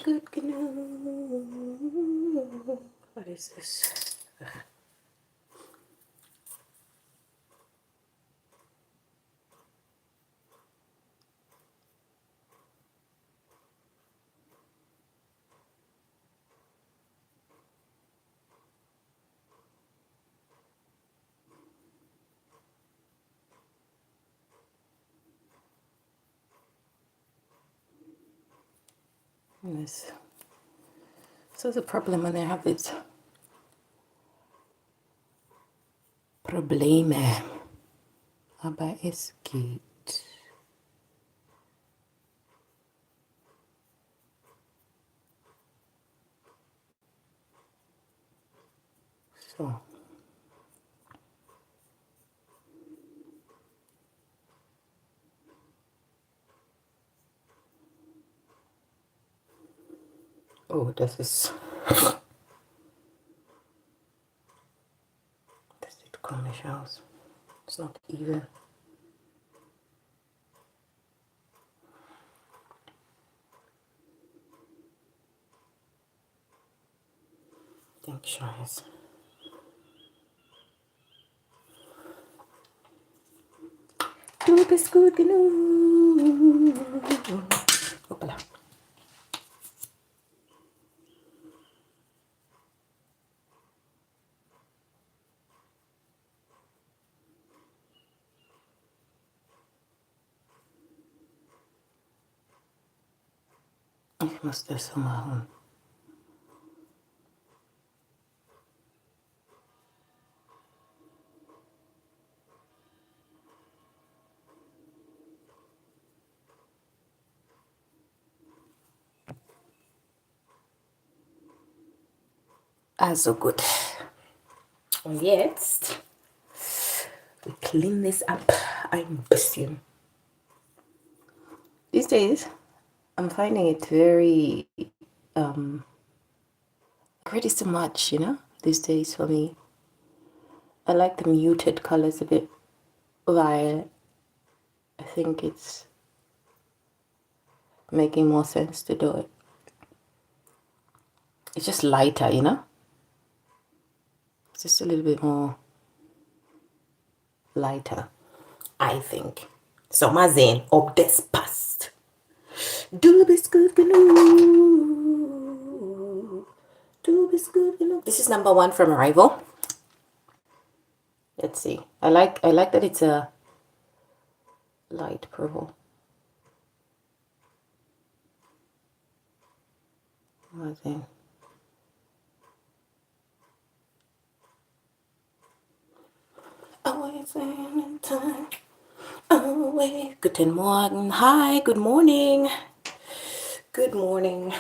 good GNU. What is this? Yes. So the problem when I have this Probleme. Aber es geht. So. Oh, das sieht komisch aus. It's not even. Denk Scheiß. Du bist gut genug. Hoppala. Ich muss das so machen. Also gut. Und jetzt, we clean this up ein bisschen. These days, I'm finding it very, pretty so much, you know, these days for me. I like the muted colors a bit, while I think it's making more sense to do it. It's just lighter, you know? It's just a little bit more lighter, I think. So mal sehen, ob das passt. Du bist gut genug. Du bist gut genug. This is number 1 from Arrival. Let's see. I like that it's a light purple. Mal sehen. Always in time. Always. Guten Morgen. Hi, good morning. Good morning.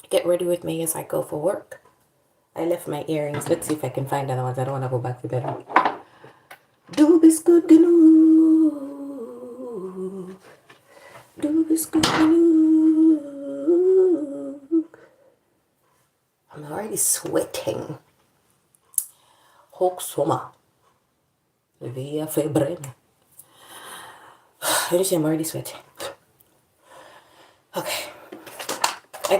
Get ready with me as I go for work. I left my earrings. Let's see if I can find other ones. I don't want to go back to bed. Du bist gut genug. Du bist gut genug. I'm already sweating. Hochsommer. Wir verbrennen. I'm already sweating. Okay. I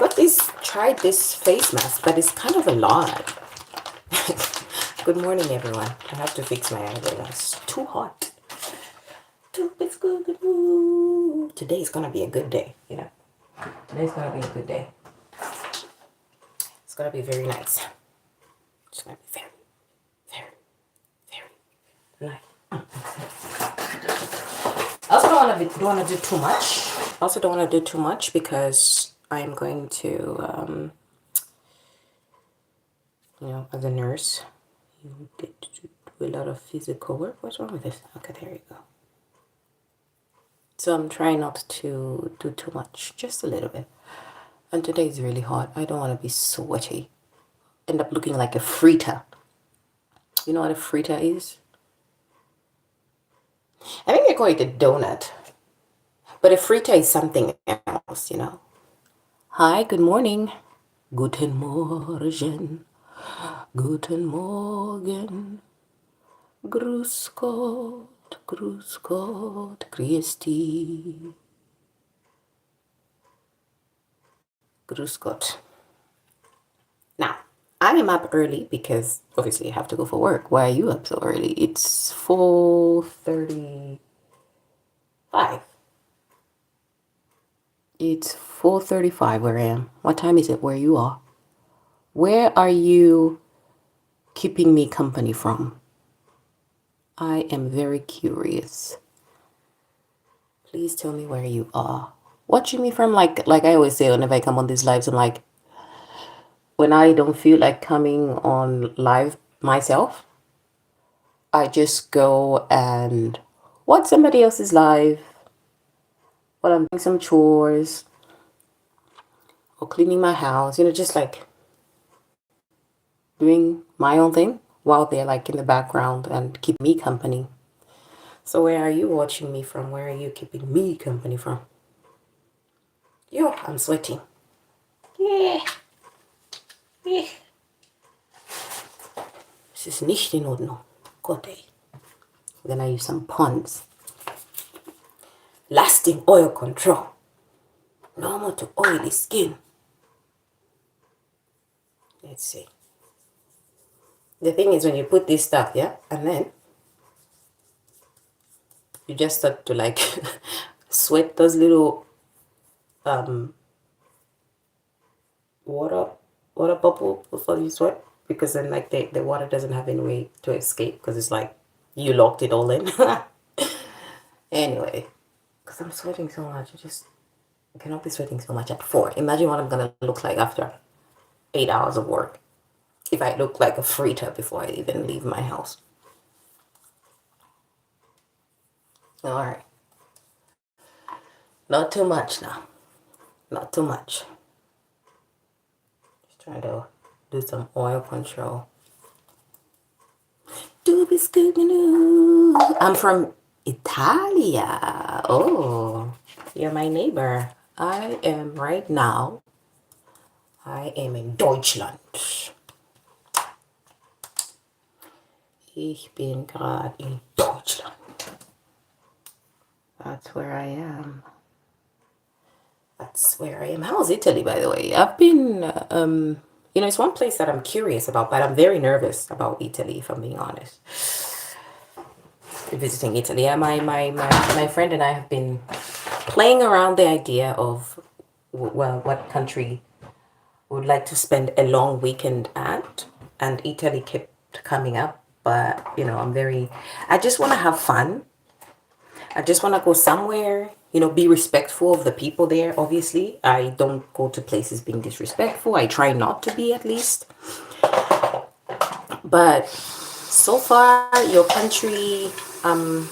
tried this face mask, but it's kind of a lot. Good morning, everyone. I have to fix my eyebrows. It's too hot. Today is gonna be a good day, you know. Today's gonna be a good day. It's gonna be very nice. It's gonna be very, very, very nice. I also don't want to do too much. Also don't want to do too much because I'm going to, you know, as a nurse, you get to do a lot of physical work. What's wrong with this? Okay, there you go. So I'm trying not to do too much, just a little bit. And today is really hot. I don't want to be sweaty. End up looking like a frita. You know what a frita is? I think they call it a donut. But a frita is something else, you know. Hi, good morning. Guten Morgen. Guten Morgen. Grüß Gott. Grüß Gott. Christi. Grüß Gott. Now, I am up early because obviously I have to go for work. Why are you up so early? It's 4:35. It's 4:35 where I am. What time is it where you are? Where are you keeping me company from? I am very curious. Please tell me where you are. Watching me from, like I always say whenever I come on these lives, I'm like, when I don't feel like coming on live myself, I just go and watch somebody else's live while I'm doing some chores or cleaning my house, just like doing my own thing while they're like in the background and keep me company. So where are you watching me from? Where are you keeping me company from? Yo, I'm sweating. Yeah. Yeah. Es ist nicht in Ordnung. Gott, ey. Then I use some puns. Lasting oil control. Normal to oily skin. Let's see. The thing is when you put this stuff, yeah, and then you just start to like sweat those little water bubble before you sweat, because then like the water doesn't have any way to escape because it's like you locked it all in. Anyway, because I'm sweating so much, I cannot be sweating so much at 4. Imagine what I'm gonna look like after 8 hours of work. If I look like a fritter before I even leave my house. All right. Not too much now. Not too much. Just trying to do some oil control. I'm from Italia. Oh, you're my neighbor. I am in Deutschland. Ich bin gerade in Deutschland. That's where I am. How's Italy, by the way? I've been, it's one place that I'm curious about, but I'm very nervous about Italy, if I'm being honest. Visiting Italy. Yeah, my friend and I have been playing around the idea of, well, what country would like to spend a long weekend at, and Italy kept coming up, but, I just want to have fun. I just want to go somewhere, be respectful of the people there, obviously. I don't go to places being disrespectful. I try not to be, at least. But so far, your country, I'm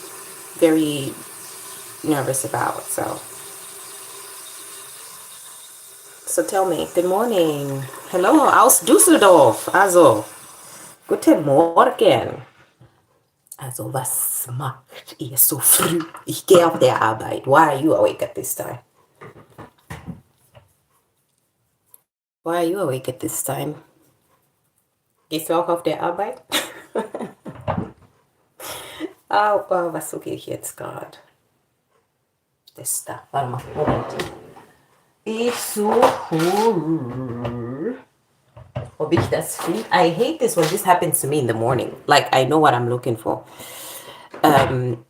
very nervous about. So tell me, good morning. Hello, aus Düsseldorf. Also, guten Morgen. Also, was macht ihr so früh? Ich gehe auf der Arbeit. Why are you awake at this time? Why are you awake at this time? Gehst du auch auf der Arbeit? Oh, was suche ich jetzt gerade? Das da. Warte mal, Moment. Ich suche, ob ich das finde. I hate this when this happens to me in the morning. Like, I know what I'm looking for. Then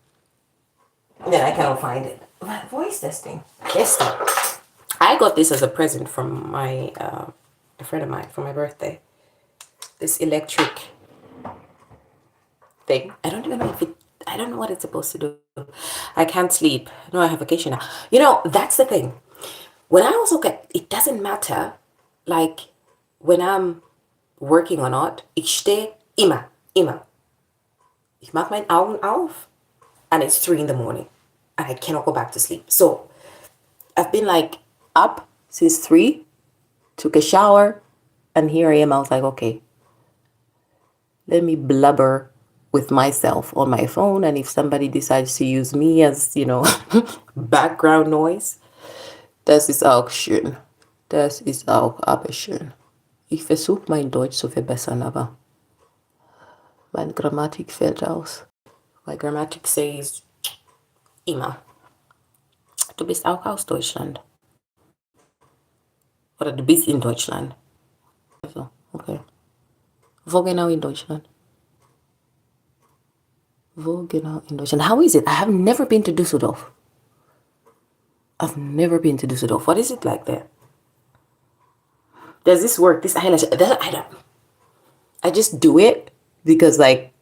I cannot find it. Voice testing. Testing. I got this as a present from a friend of mine for my birthday. This electric thing. I don't know what it's supposed to do. I can't sleep. No, I have vacation now. That's the thing. When I was okay, it doesn't matter, like, when I'm working or not. Ich stehe immer. Ich mach meine Augen auf and it's 3 in the morning and I cannot go back to sleep. So I've been like up since 3, took a shower, and here I am. I was like, okay, let me blubber with myself on my phone, and if somebody decides to use me as, background noise, das ist auch schön. Das ist auch aber schön. Ich versuche mein Deutsch zu verbessern, aber meine Grammatik fällt aus. My grammatic says, Ima, du bist auch aus Deutschland. Oder du bist in Deutschland. Also, okay. Wo genau in Deutschland? Wo genau in Deutschland? How is it? I have never been to Düsseldorf. I've never been to Düsseldorf. What is it like there? Does this work? This eyelash? I don't. I just do it because, like,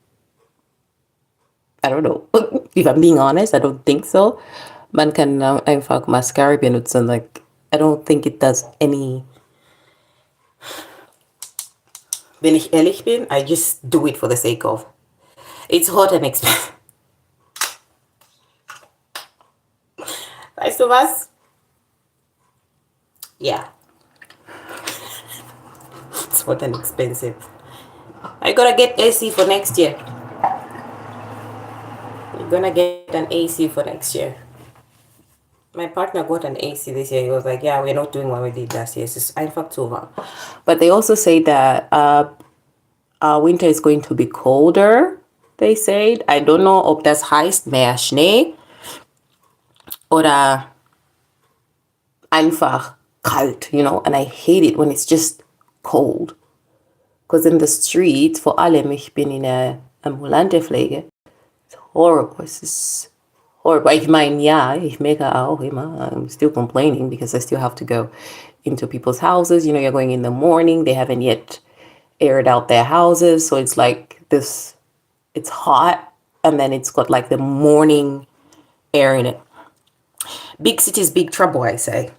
I don't know. If I'm being honest, I don't think so. Man kann einfach Mascara benutzen. Like, I don't think it does any. Wenn ich ehrlich bin, I just do it for the sake of. It's hot and expensive. Weißt du was? Yeah. It's hot and expensive. I gotta get AC for next year. You're gonna get an AC for next year. My partner got an AC this year. He was like, yeah, we're not doing what we did last year. It's just einfach zu warm. But they also say that winter is going to be colder, they said. I don't know ob das heißt mehr Schnee oder einfach kalt, you know. And I hate it when it's just cold. Because in the streets, vor allem, ich bin in der ambulante Pflege, it's horrible. It's just horrible. Ich meine, ja, ich merke auch immer, I'm still complaining because I still have to go into people's houses. You know, you're going in the morning, they haven't yet aired out their houses. So it's like this, it's hot, and then it's got like the morning air in it. Big cities, big trouble, I say.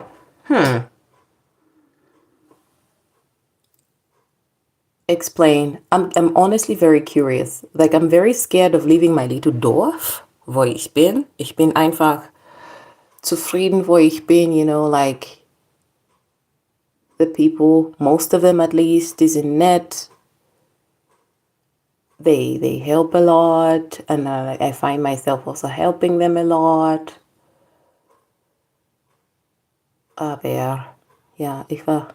Explain. I'm honestly very curious. Like, I'm very scared of leaving my little Dorf, wo ich bin. Ich bin einfach zufrieden, wo ich bin, you know, like, the people, most of them at least, is in net. They help a lot, and I find myself also helping them a lot. Aber ja, ich war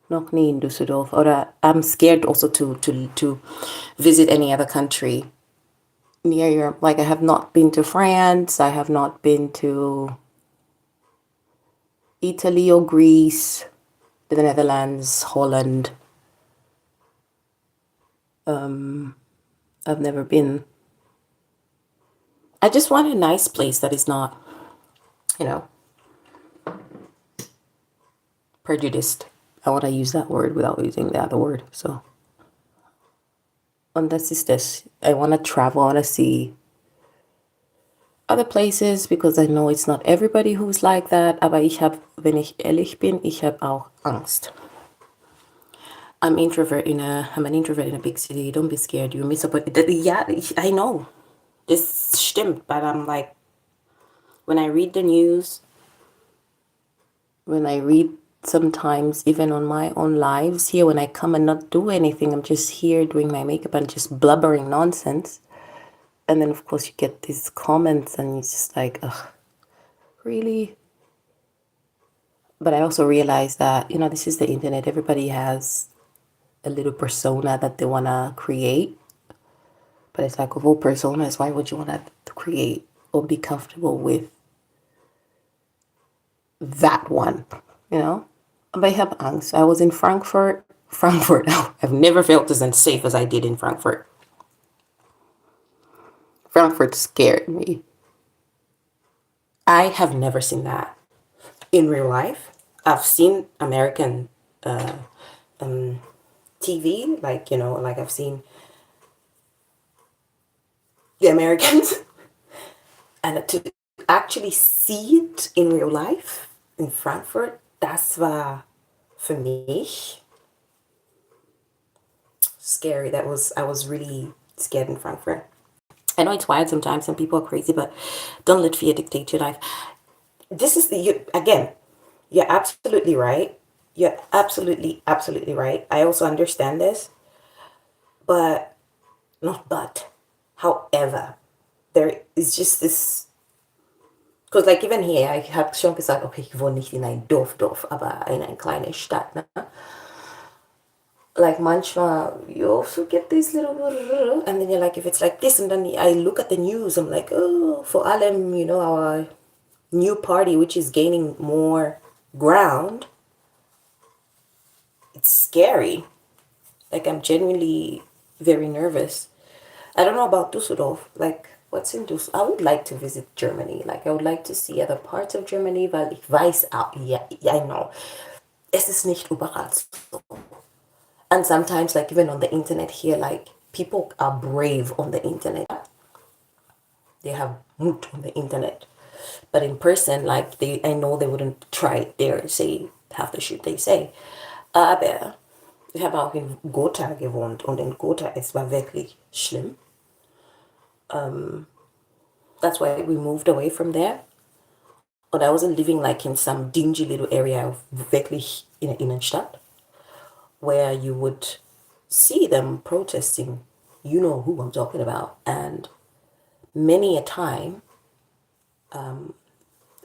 noch nie in Düsseldorf. Oder I'm scared also to visit any other country near Europe. Like, I have not been to France. I have not been to Italy or Greece, the Netherlands, Holland. I've never been. I just want a nice place that is not, you know, prejudiced. I want to use that word without using the other word. So, and that's just this. I want to travel. I want to see other places because I know it's not everybody who's like that. Aber ich habe, wenn ich ehrlich bin, ich habe auch Angst. I'm an introvert in a big city. Don't be scared. You miss out. Yeah, I know. This stimmt, but I'm like, when I read the news, when I read sometimes even on my own lives here, when I come and not do anything, I'm just here doing my makeup and just blubbering nonsense. And then, of course, you get these comments and it's just like, ugh, really? But I also realize that, you know, this is the internet. Everybody has a little persona that they want to create. But it's like, of all personas, why would you want to create or be comfortable with that one, you know? But I have angst. I was in Frankfurt. I've never felt as unsafe as I did in Frankfurt. Frankfurt scared me. I have never seen that in real life. I've seen American TV, like, you know, like I've seen the Americans. And to actually see it in real life in Frankfurt, das war für mich scary. I was really scared in Frankfurt. I know it's wild sometimes, some people are crazy, but don't let fear dictate your life. This is again, you're absolutely right. You're absolutely right. I also understand this, however, there is just this, because like even here, ich habe schon gesagt, okay, ich wohne nicht in ein Dorf, aber in eine kleine Stadt, ne? Like manchmal, you also get this little, and then you're like, if it's like this, and then I look at the news, I'm like, oh, vor allem, you know, our new party, which is gaining more ground, it's scary. Like, I'm genuinely very nervous. I don't know about Dusseldorf. Like, what's in Dusseldorf? I would like to visit Germany. Like, I would like to see other parts of Germany, weil ich weiß auch, yeah, I know. Es ist nicht überall so. And sometimes, like, even on the internet here, like, people are brave on the internet. They have Mut on the internet. But in person, like, I know they wouldn't try it there and say half the shit they say. Aber ich habe auch in Gotha gewohnt und in Gotha, es war wirklich schlimm. That's why we moved away from there. And I wasn't living like in some dingy little area of wirklich in der Innenstadt, where you would see them protesting. You know who I'm talking about. And many a time,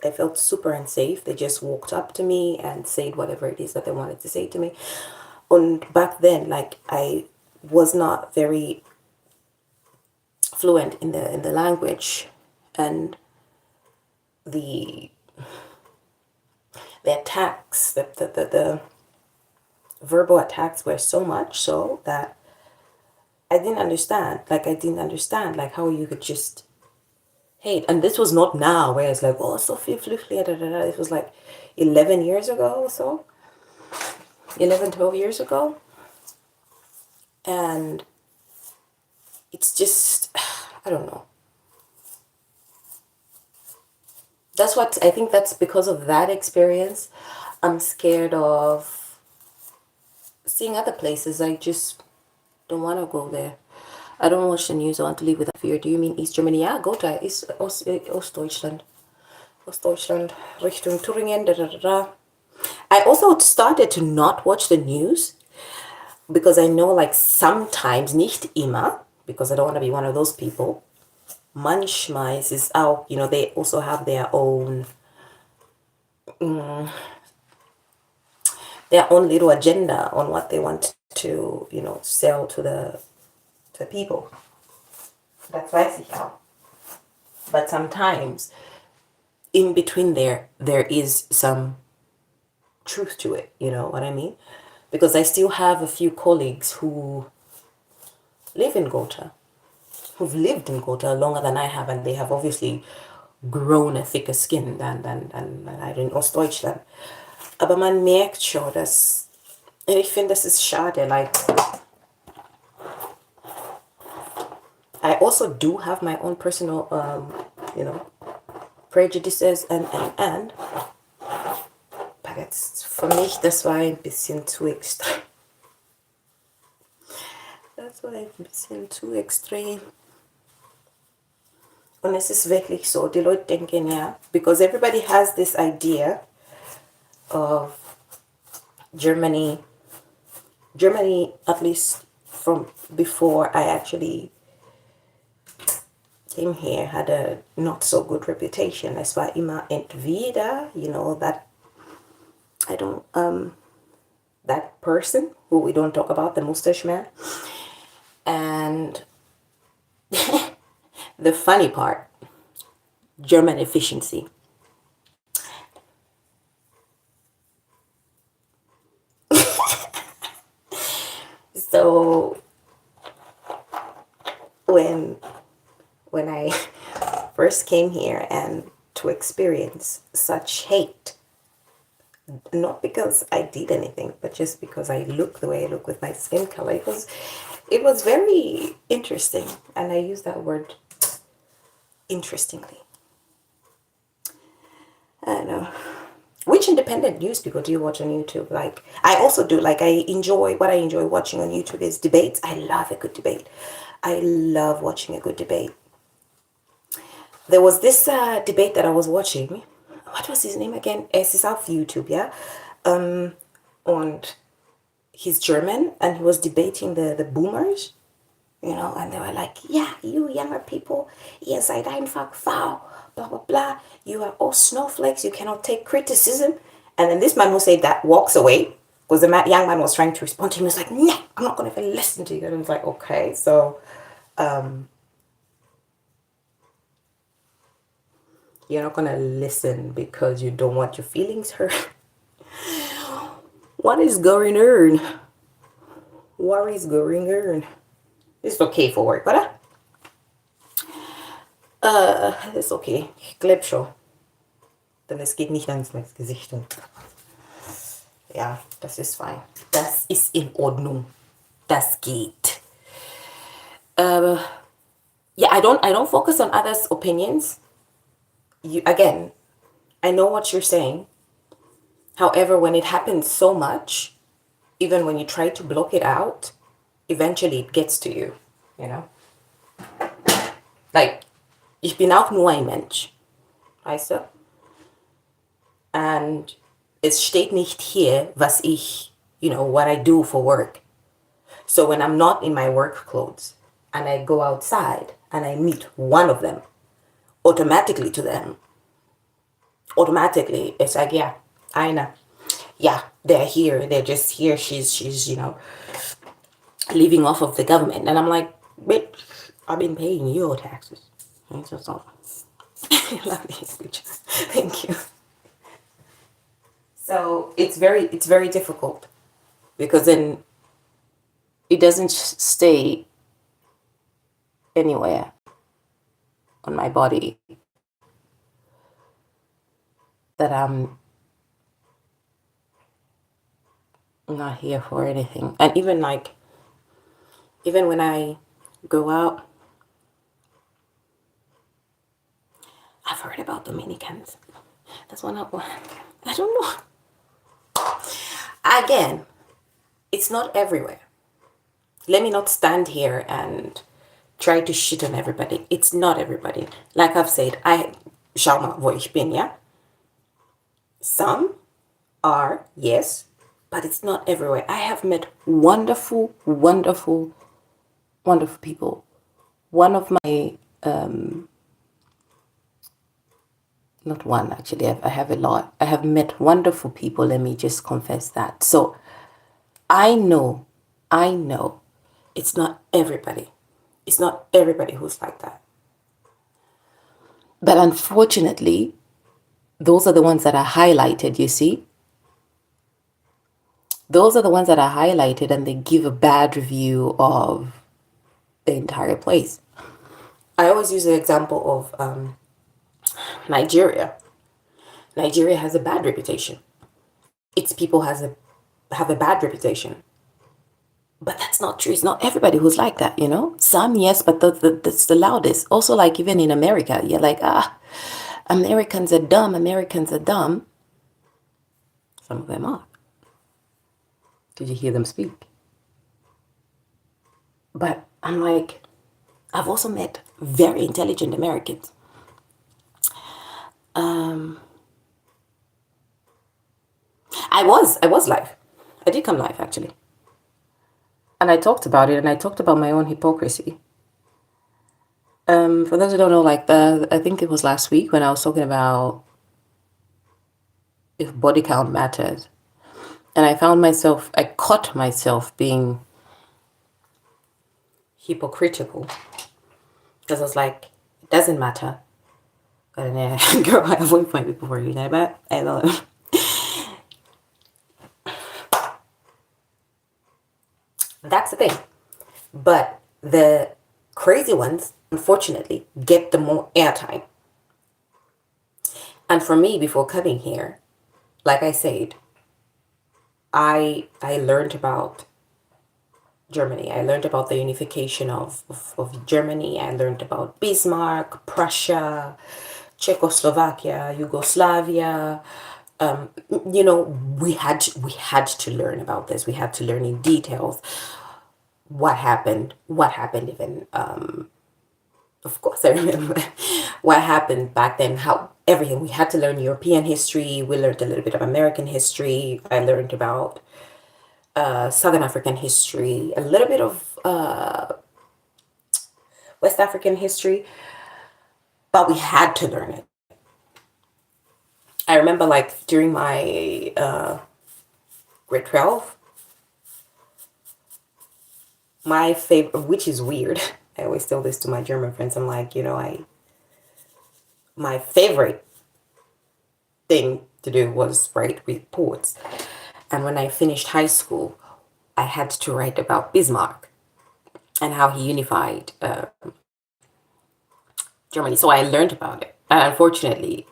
I felt super unsafe. They just walked up to me and said whatever it is that they wanted to say to me. And back then, like, I was not very fluent in the language, and the attacks, the verbal attacks were so much so that I didn't understand. Like, I didn't understand, like, how you could just hate. And this was not now, where it's like, oh, Sophie Flüchtlinge, da, da, da. It was like 11 years ago or so. 11, 12 years ago. And it's just, I don't know. That's what, I think that's because of that experience. I'm scared of seeing other places. I just don't want to go there. I don't watch the news. I want to live without fear. Do you mean East Germany? Yeah, go to Ostdeutschland. Ostdeutschland, Richtung Thüringen, da, da, da, da. I also started to not watch the news because I know, like, sometimes, nicht immer, because I don't want to be one of those people. Manchmal is out, you know, they also have their own little agenda on what they want to, you know, sell to the people. That's weiß ich auch. But sometimes in between there is some truth to it, you know what I mean? Because I still have a few colleagues who live in Gotha, who've lived in Gotha longer than I have, and they have obviously grown a thicker skin than I in Ostdeutschland. Aber man merkt schon, dass, ich finde, das ist schade, like, I also do have my own personal, you know, prejudices and but jetzt für mich, das war ein bisschen zu extrem. Das war ein bisschen zu extrem. Und es ist wirklich so, die Leute denken, ja, because everybody has this idea of Germany, at least from before I actually came here, had a not so good reputation. Es war immer entweder, you know, that I don't, that person who we don't talk about, the mustache man. And the funny part, German efficiency. So when I first came here and to experience such hate, not because I did anything, but just because I look the way I look with my skin color, it was very interesting. And I use that word interestingly. I don't know. Which independent news people do you watch on YouTube? Like, I also do, like, I enjoy watching on YouTube is debates. I love a good debate. I love watching a good debate. There was this debate that I was watching. What was his name again? Es ist auf YouTube, yeah? And he's German, and he was debating the boomers, you know, and they were like, yeah, you younger people, ihr seid einfach faul, blah, blah, blah. You are all snowflakes, you cannot take criticism. And then this man who said that walks away, because the young man was trying to respond to him. He was like, no, I'm not going to even listen to you. And I was like, okay, so you're not going to listen because you don't want your feelings hurt. What is going on? What is going on? Ist okay für work, oder? Ist okay. Ich glaube schon. Denn es geht nicht ans Gesicht. Ja, das ist fein. Das ist in Ordnung. Das geht. Yeah, I don't focus on others' opinions. Again, I know what you're saying. However, when it happens so much, even when you try to block it out, eventually it gets to you, you know? Like, ich bin auch nur ein Mensch, weißt du? And es steht nicht hier, was ich, what I do for work. So when I'm not in my work clothes and I go outside and I meet one of them, automatically it's like, yeah, I know. Yeah, they're here. They're just here. She's living off of the government. And I'm like, bitch, I've been paying your taxes. It's just all. Love you. Thank you. So it's very difficult because then it doesn't stay anywhere on my body that I'm not here for anything. And even when I go out, I've heard about Dominicans. That's one I don't know. Again, it's not everywhere. Let me not stand here and try to shit on everybody. It's not everybody. Like I've said, schau mal, wo ich bin, yeah? Some are, yes, but it's not everywhere. I have met wonderful, wonderful, wonderful people. One of my, not one actually, I have a lot. I have met wonderful people, let me just confess that. So I know it's not everybody. It's not everybody who's like that. But unfortunately, those are the ones that are highlighted, you see? Those are the ones that are highlighted and they give a bad review of the entire place. I always use the example of Nigeria. Nigeria has a bad reputation. Its people have a bad reputation. But that's not true. It's not everybody who's like that, Some, yes, but that's the loudest. Also, like even in America, you're like, Americans are dumb. Americans are dumb. Some of them are. Did you hear them speak? But I'm like, I've also met very intelligent Americans. I was live. I did come live, actually. And I talked about it, and I talked about my own hypocrisy. For those who don't know, I think it was last week when I was talking about if body count matters. And I caught myself being hypocritical. Because I was like, it doesn't matter. But then, girl, I have 1 point before you know about it. That's the thing. But the crazy ones, unfortunately, get the more airtime. And for me, before coming here, like I said, I learned about Germany. I learned about the unification of Germany. I learned about Bismarck, Prussia, Czechoslovakia, Yugoslavia. We had to learn about this. We had to learn in details what happened even, of course I remember what happened back then, how everything. We had to learn European history. We learned a little bit of American history. I learned about Southern African history, a little bit of West African history, but we had to learn it. I remember during my grade 12, my favorite, which is weird, I always tell this to my German friends, I'm like, my favorite thing to do was write reports. And when I finished high school, I had to write about Bismarck and how he unified Germany. So I learned about it. And unfortunately,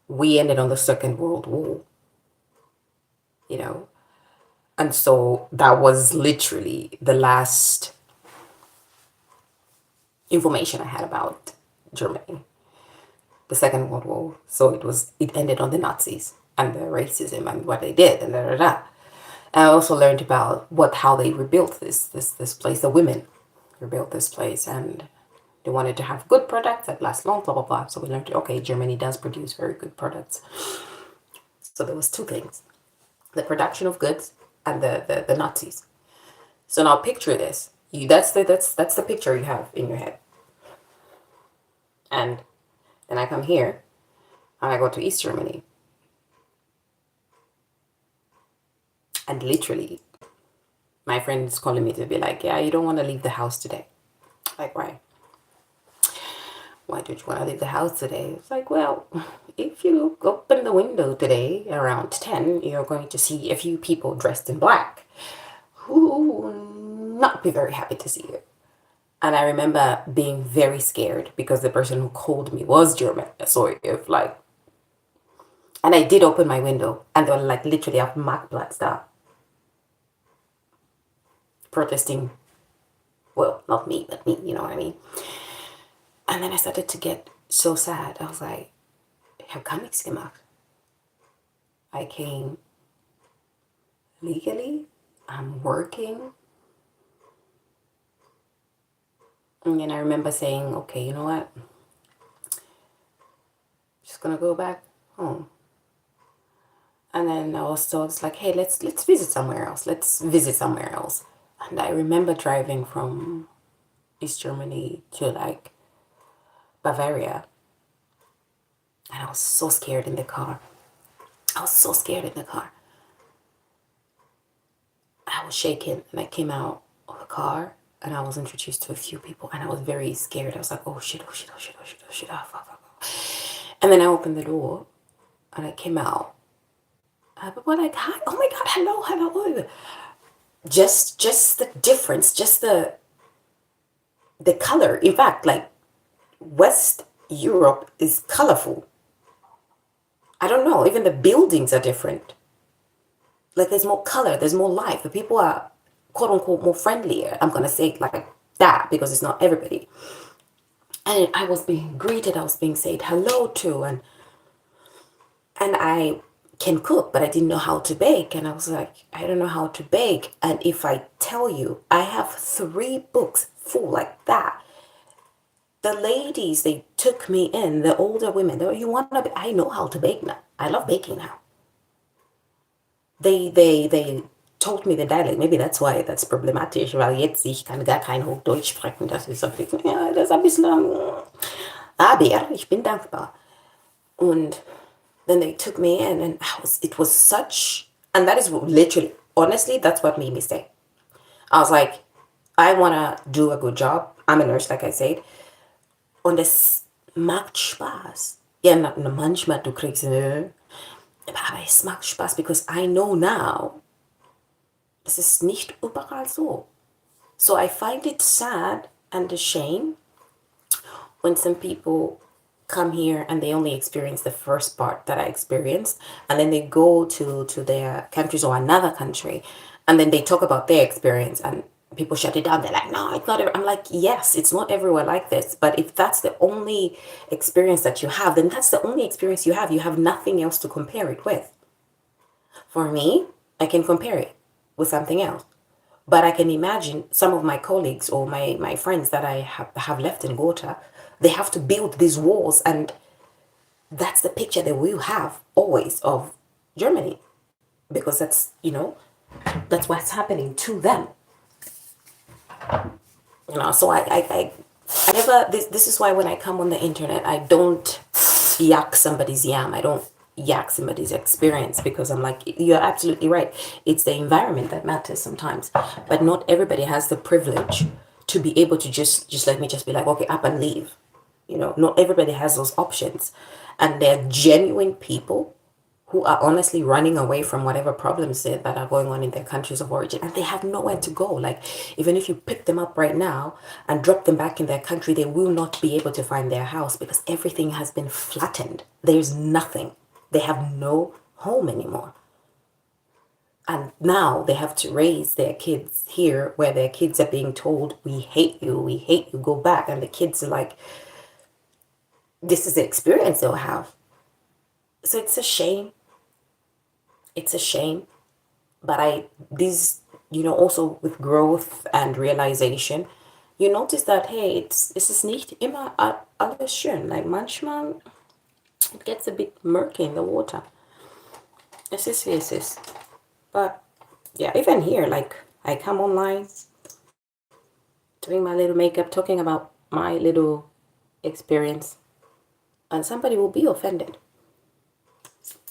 we ended on the Second World War, you know. And so that was literally the last information I had about Germany, the Second World War. So it ended on the Nazis and the racism and what they did and da da da. And I also learned about how they rebuilt this place. The women rebuilt this place, and they wanted to have good products that last long, blah blah blah. So we learned, okay, Germany does produce very good products. So there was two things: the production of goods and the Nazis. So now picture this. That's the picture you have in your head. And then I come here and I go to East Germany. And literally, my friend is calling me to be like, yeah, you don't want to leave the house today. Like, why? Why don't you want to leave the house today? It's like, well, if you open the window today around 10, you're going to see a few people dressed in black who will not be very happy to see you. And I remember being very scared because the person who called me was German. So if like, and I did open my window and they were like literally a Marktplatz there protesting. Well, not me, but me, you know what I mean? And then I started to get so sad. I was like, ich habe gar nichts gemacht. I came legally. I'm working. And then I remember saying, okay, you know what? I'm just gonna go back home. And then I was like, hey, let's visit somewhere else. Let's visit somewhere else. And I remember driving from East Germany to like Bavaria. And I was so scared in the car. I was so scared in the car. I was shaking and I came out of the car and I was introduced to a few people and I was very scared. I was like, oh shit, oh shit, oh shit, oh shit, oh shit, oh fuck, fuck, fuck. And then I opened the door and I came out. People were like, hi, oh my God, hello, hello. Just the difference, just the color. In fact, like West Europe is colorful. I don't know, even the buildings are different. Like there's more color, there's more life. The people are quote unquote more friendlier. I'm gonna say it like that because it's not everybody. And I was being greeted, I was being said hello to, and I can cook, but I didn't know how to bake. And I was like, I don't know how to bake. And if I tell you, I have 3 books full like that. The ladies, they took me in, the older women, they were, you want to, I know how to bake now. I love baking now. They told me the dialect. Maybe that's why that's problematisch, weil jetzt ich kann gar kein Hochdeutsch sprechen. Das ist ein bisschen, ja, das ist ein bisschen, aber ich bin dankbar. Und then they took me in and it was such, and that is literally, honestly, that's what made me stay. I was like, I want to do a good job. I'm a nurse, like I said. Und es macht Spaß. Ja, manchmal du kriegst, aber es macht Spaß, because I know now, es ist nicht überall so. So I find it sad and a shame when some people come here and they only experience the first part that I experienced, and then they go to their countries or another country, and then they talk about their experience and people shut it down. They're like, no, it's not. I'm like, yes, it's not everywhere like this. But if that's the only experience that you have, then that's the only experience you have. You have nothing else to compare it with. For me, I can compare it with something else. But I can imagine some of my colleagues or my friends that I have left in Gotha, they have to build these walls. And that's the picture that we have always of Germany. Because that's, that's what's happening to them. So I never, this is why when I come on the internet, I don't yak somebody's yam. I don't yak somebody's experience, because I'm like, you're absolutely right. It's the environment that matters sometimes, but not everybody has the privilege to be able to just let me just be like, okay, up and leave. Not everybody has those options, and they're genuine people who are honestly running away from whatever problems that are going on in their countries of origin, and they have nowhere to go. Like, even if you pick them up right now and drop them back in their country, they will not be able to find their house because everything has been flattened. There's nothing. They have no home anymore. And now they have to raise their kids here, where their kids are being told, we hate you, go back. And the kids are like, this is the experience they'll have. So it's a shame. It's a shame. But also with growth and realization, you notice that, hey, es ist nicht immer alles schön. Like, manchmal, it gets a bit murky in the water. Es ist, wie es ist. But, yeah, even here, like, I come online, doing my little makeup, talking about my little experience, and somebody will be offended.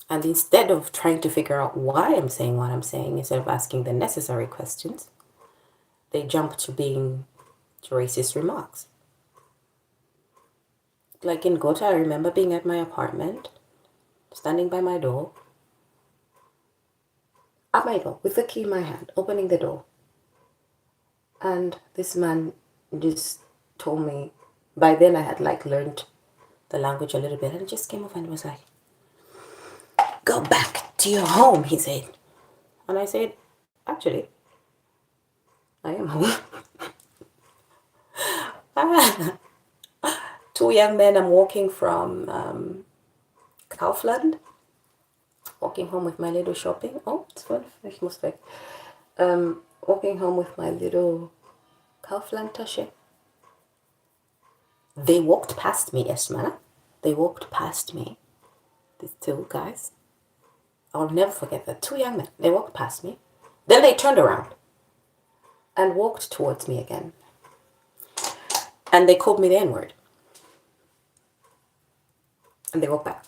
And instead of trying to figure out why I'm saying what I'm saying, instead of asking the necessary questions, they jump to racist remarks. Like in Gotha, I remember being at my apartment, standing by my door, with the key in my hand, opening the door. And this man just told me, by then I had like learned the language a little bit, and he just came over and was like, go back to your home, he said. And I said, actually, I am home. Two young men, I'm walking from Kaufland, walking home with my little shopping. Oh, it's fun. Ich muss weg. Walking home with my little Kaufland Tasche. They walked past me, Esmana. They walked past me. These two guys. I'll never forget that. Two young men. They walked past me. Then they turned around and walked towards me again. And they called me the N-word. And they walked back.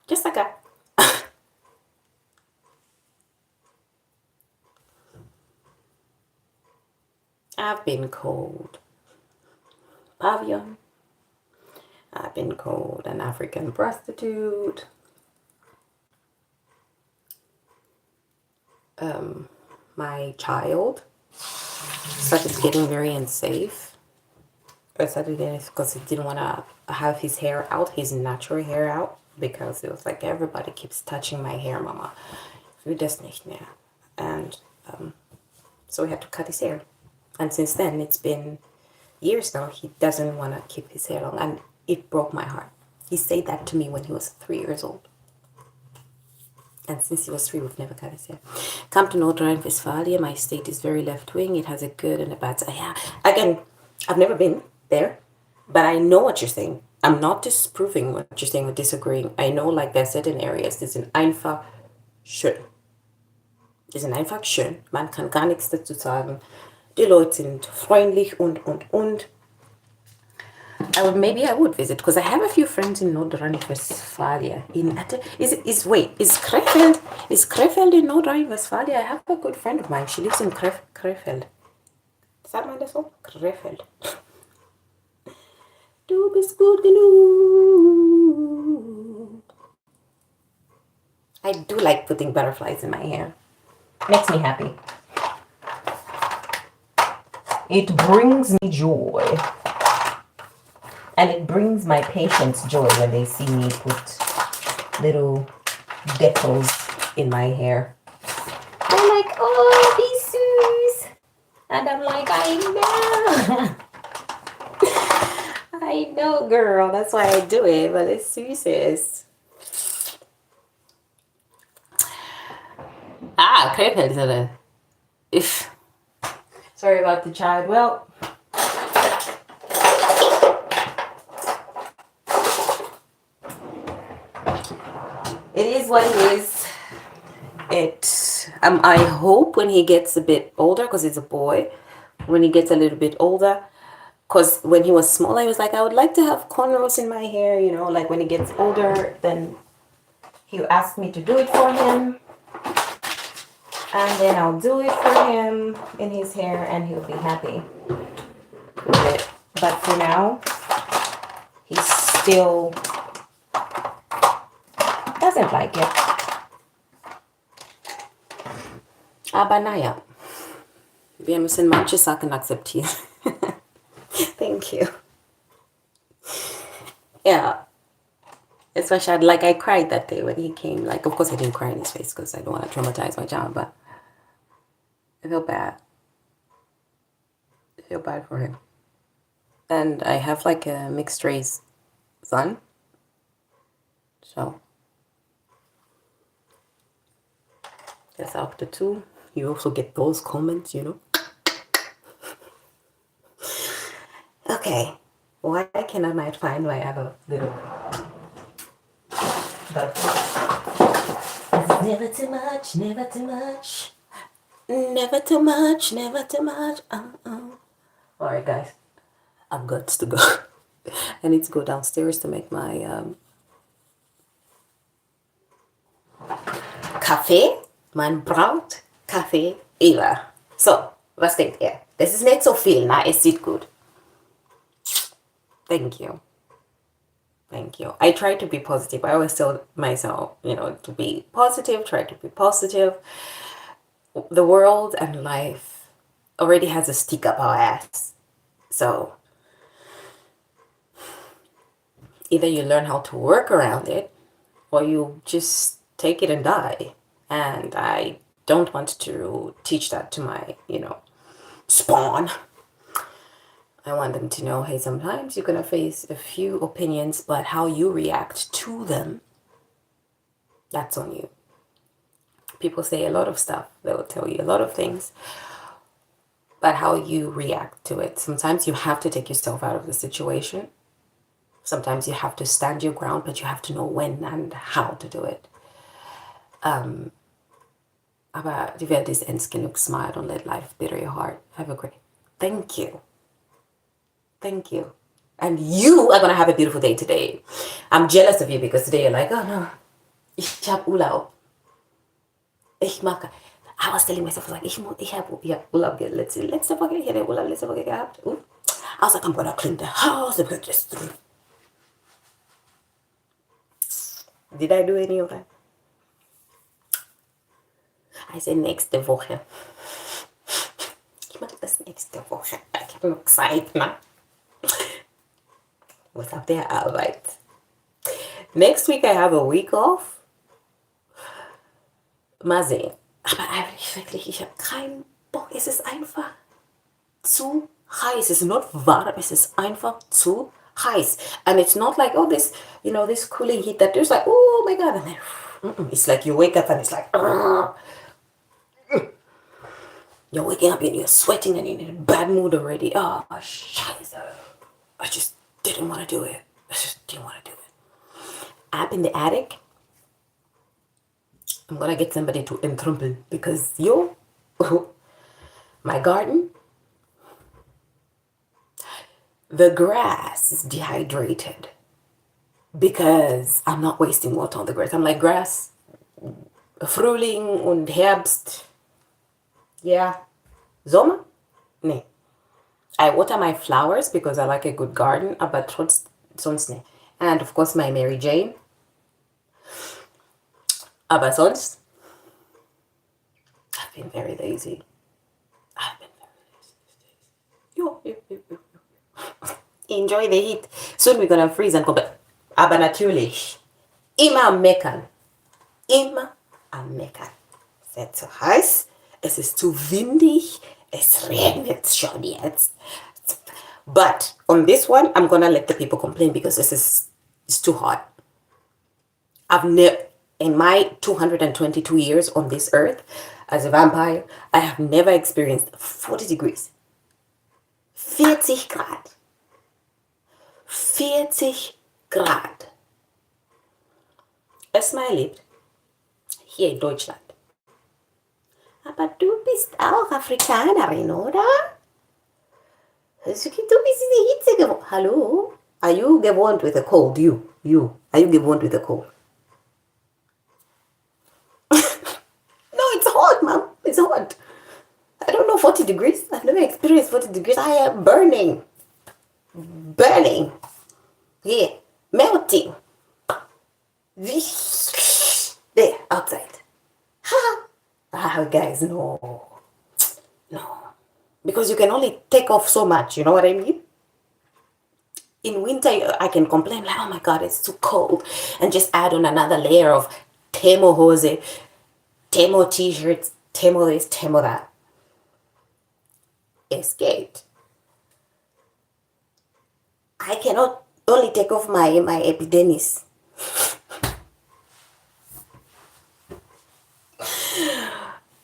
Just like that. I've been called pavillon. I've been called an African prostitute. My child started getting very unsafe. I started getting, because he didn't want to have his hair out, his natural hair out, because it was like, everybody keeps touching my hair, Mama. Will das nicht mehr. And so we had to cut his hair. And since then, it's been years now, he doesn't want to keep his hair long. And it broke my heart. He said that to me when he was 3 years old. And since he was 3, we've never cut his hair. Come to North Rhine-Westphalia. My state is very left-wing. It has a good and a bad side. Yeah. Again, I've never been there, but I know what you're saying. I'm not disproving what you're saying or disagreeing. I know, like, there are certain areas, die sind einfach schön. Die sind einfach schön. Man kann gar nichts dazu sagen. Die Leute sind freundlich und. Maybe I would visit, because I have a few friends in North Rhine-Westphalia. Is Krefeld in North Rhine-Westphalia? I have a good friend of mine. She lives in Krefeld. Sagt man das so? Krefeld. Du bist gut genug. I do like putting butterflies in my hair. Makes me happy. It brings me joy. And it brings my patients joy when they see me put little deckles in my hair. They're like, oh, these Suze. And I'm like, I know. I know, girl. That's why I do it. But it's Suze's. Krefeld is a... Sorry about the child. Well... It is what it is. I hope when he gets a bit older, because he's a boy, when he gets a little bit older, because when he was small, I was like, I would like to have cornrows in my hair, you know, like when he gets older, then he'll ask me to do it for him, and then I'll do it for him in his hair, and he'll be happy with it. But for now, he still doesn't like it. Aber naja, wir müssen manche Sachen akzeptieren. Thank you. Yeah. Especially, like, I cried that day when he came. Like, of course, I didn't cry in his face because I don't want to traumatize my child, but I feel bad. I feel bad for him. And I have, like, a mixed race son. So, that's after two. You also get those comments, you know? Okay. Why cannot I find my other little... But it's never too much, never too much. Never too much, never too much. Alright, guys. I've got to go. I need to go downstairs to make my Kaffee. Man braucht Kaffee immer. So, was denkt ihr? Das ist nicht so viel, na? Es sieht gut. Thank you. Thank you. I try to be positive. I always tell myself, you know, to be positive, try to be positive. The world and life already has a stick up our ass. So, either you learn how to work around it, or you just take it and die. And I don't want to teach that to my, you know, spawn. I want them to know, hey, sometimes you're going to face a few opinions, but how you react to them, that's on you. People say a lot of stuff. They will tell you a lot of things, but how you react to it. Sometimes you have to take yourself out of the situation. Sometimes you have to stand your ground, but you have to know when and how to do it. Aber die Welt ist ernst genug. Smile, don't let life bitter your heart. Have a great... Thank you. Thank you. And you are going to have a beautiful day today. I'm jealous of you because today you're like, oh no, ich hab Urlaub. Ich mag... I was telling myself, like, ich hab Urlaub letzte Woche. Ich hatte Urlaub letzte Woche gehabt. I was like, I'm going to clean the house. Did I do any of that? I said nächste Woche. Ich mache das nächste Woche. Ich habe noch Zeit, ne? Was auf der Arbeit. Next week I have a week off. Mal sehen. Aber eigentlich wirklich, ich habe keinen Bock. Es ist einfach zu heiß. Es ist not warm. Es ist einfach zu heiß. And it's not like, oh, this, you know, this cooling heat that there's like, oh my God. And then, it's like you wake up and it's like, you're waking up and you're sweating and you're in a bad mood already. Oh, scheiße. I just didn't want to do it. I just didn't want to do it. Up in the attic, I'm going to get somebody to entrümpeln because my garden, the grass is dehydrated because I'm not wasting water on the grass. I'm like, grass, Frühling und Herbst. Yeah. Sommer? Nee. I water my flowers because I like a good garden, but sonst nicht. And of course my Mary Jane. Aber sonst, I've been very lazy. Enjoy the heat. Soon we're gonna freeze and go back. Aber natürlich, immer am Meckern. Immer am Meckern. Es wird zu heiß. Es ist zu windig. Es regnet schon jetzt. But on this one, I'm gonna let the people complain because it's too hot. I've never, in my 222 years on this earth as a vampire, I have never experienced 40 degrees. 40 Grad. 40 Grad. Esma lebt hier in Deutschland. Aber du bist auch Afrikanerin, oder? Du bist in die Hitze gewohnt. Hallo? Are you gewohnt with a cold? You. Are you gewohnt with a cold? No, it's hot, Mom. It's hot. I don't know 40 degrees. I've never experienced 40 degrees. I am burning. burning, yeah, melting. There, outside. Guys, no, no. Because you can only take off so much, you know what I mean? In winter, I can complain like, oh my God, it's too cold. And just add on another layer of Temo hose, Temo t-shirts, Temo this, Temo that. Escaped. I cannot only take off my epidermis.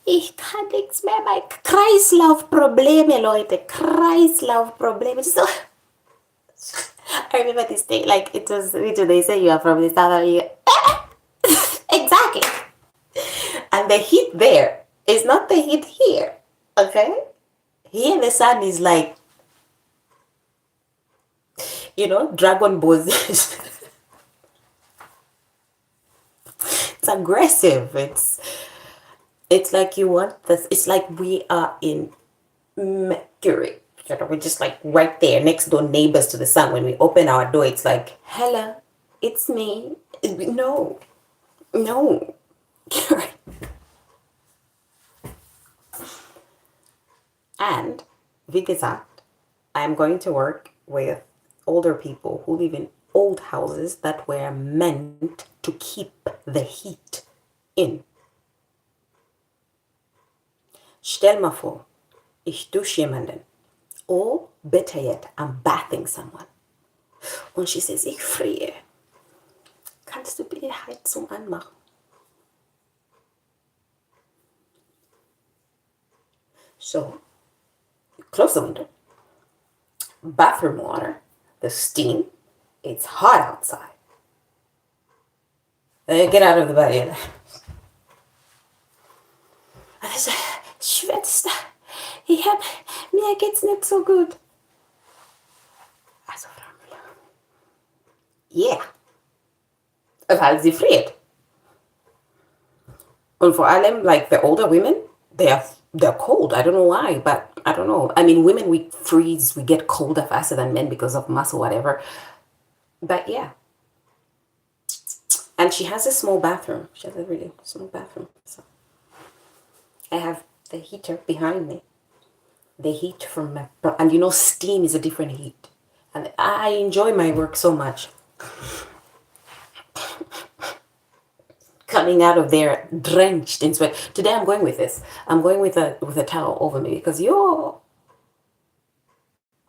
Ich kann nichts mehr, mein Kreislaufprobleme, Leute, Kreislaufprobleme. So, I remember this day, like it was, they say you are from the south, you, exactly. And the heat there is not the heat here, okay? Here the sun is like, you know, Dragon Ball Z. It's aggressive. It's like you want this. It's like we are in Mercury. You know, we're just like right there, next door neighbors to the sun. When we open our door, it's like, hello, it's me. No, no. And, wie gesagt, I'm going to work with older people who live in old houses that were meant to keep the heat in. Stell mal vor, ich dusche jemanden. Or better yet, I'm bathing someone. Und she says, ich friere. Kannst du bitte die Heizung anmachen? So, you close the window. Bathroom water, the steam, it's hot outside. Get out of the bed. Also, schwitzt. Mir geht's nicht so gut. Also, yeah. Weil sie friert. Und vor allem, like the older women, they're cold. I don't know why, but I don't know. I mean, women, we freeze, we get colder faster than men because of muscle, whatever. But yeah. And she has a small bathroom. She has a really small bathroom. So I have the heater behind me. The heat from my, and you know, steam is a different heat. And I enjoy my work so much. Coming out of there drenched in sweat. Today I'm going with this. I'm going with a towel over me because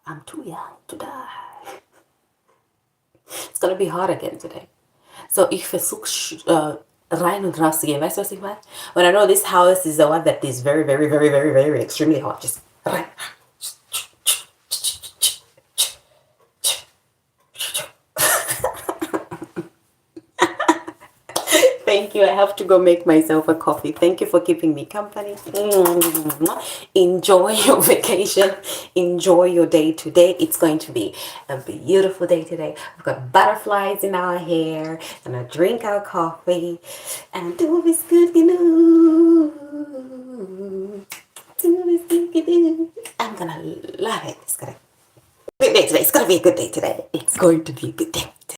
I'm too young to die. It's gonna be hot again today. So ich versuche rein und raus zu gehen. Weißt du, was ich meine? When I know this house is the one that is very, very, very, very, very extremely hot. Just rein. Thank you. I have to go make myself a coffee. Thank you for keeping me company. Enjoy your vacation. Enjoy your day today. It's going to be a beautiful day today. We've got butterflies in our hair. And I drink our coffee. And do this good, you know. Do this good, you know. I'm gonna love it. It's gonna be a good day today. It's gonna be a good day today. It's going to be a good day.